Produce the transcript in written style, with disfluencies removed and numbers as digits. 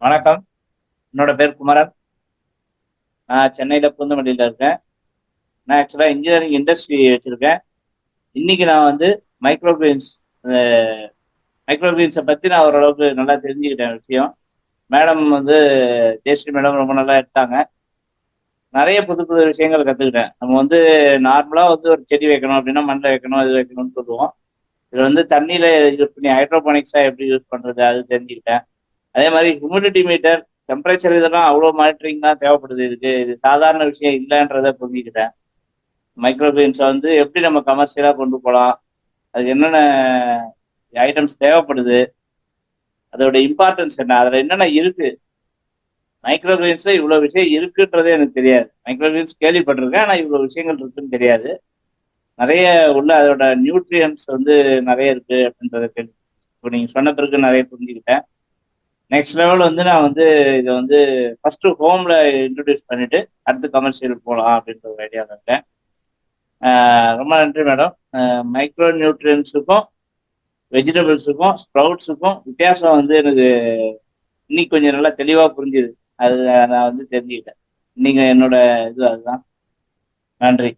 வணக்கம். என்னோட பேர் குமரன். நான் சென்னையில பூந்தமல்லியில இருக்கேன். நான் ஆக்சுவலா இன்ஜினியரிங் இண்டஸ்ட்ரி வச்சிருக்கேன். இன்னைக்கு நான் வந்து மைக்ரோகிரெயின்ஸ் மைக்ரோகிரெயின்ஸை பத்தி நான் ஓரளவுக்கு நல்லா தெரிஞ்சுக்கிட்டேன் விஷயம். மேடம் வந்து ஜெயஸ்ரீ மேடம் ரொம்ப நல்லா எடுத்தாங்க. நிறைய புது புது விஷயங்கள் கத்துக்கிட்டேன். நம்ம வந்து நார்மலா வந்து ஒரு செடி வைக்கணும் அப்படின்னா மண்ணில் வைக்கணும், இது வைக்கணும்னு சொல்லுவோம். இதுல வந்து தண்ணியில யூஸ் பண்ணி ஹைட்ரோபானிக்ஸா எப்படி யூஸ் பண்றது அது தெரிஞ்சுக்கிட்டேன். அதே மாதிரி ஹியூமிடிட்டி மீட்டர், டெம்பரேச்சர் இதெல்லாம் அவ்வளோ மானிட்டரிங் தான் தேவைப்படுது. இது சாதாரண விஷயம் இல்லைன்றதை புரிஞ்சுக்கிட்டேன். மைக்ரோகிரெயின்ஸை வந்து எப்படி நம்ம கமர்ஷியலாக கொண்டு போகலாம், அதுக்கு என்னென்ன ஐட்டம்ஸ் தேவைப்படுது, அதோட இம்பார்ட்டன்ஸ் என்ன, அதில் என்னென்ன இருக்கு. மைக்ரோகிரெயின்ஸ்ல இவ்வளோ விஷயம் இருக்குன்றதே எனக்கு தெரியாது. மைக்ரோகிரெயின்ஸ் கேள்விப்பட்டிருக்கேன், ஆனால் இவ்வளோ விஷயங்கள் இருக்குன்னு தெரியாது. நிறைய உள்ள அதோட நியூட்ரியன்ஸ் வந்து நிறைய இருக்கு அப்படின்றத கேள்வி இப்போ நீங்கள் சொன்ன பிறகு நிறைய புரிஞ்சுக்கிட்டேன். நெக்ஸ்ட் லெவல் வந்து நான் வந்து இதை வந்து ஃபர்ஸ்ட் ஹோம்ல இன்ட்ரடியூஸ் பண்ணிட்டு அடுத்து கமர்ஷியல் போகலாம் அப்படின்ற ஒரு ஐடியாவில் இருக்கேன். ரொம்ப நன்றி மேடம். மைக்ரோ நியூட்ரியன்ஸுக்கும் வெஜிடபிள்ஸுக்கும் ஸ்ப்ரவுட்ஸுக்கும் வித்தியாசம் வந்து எனக்கு இன்னைக்கு கொஞ்சம் நல்லா தெளிவாக புரிஞ்சுது. அது நான் வந்து தெரிஞ்சுக்கிட்டேன். நீங்க என்னோட இது அதுதான். நன்றி.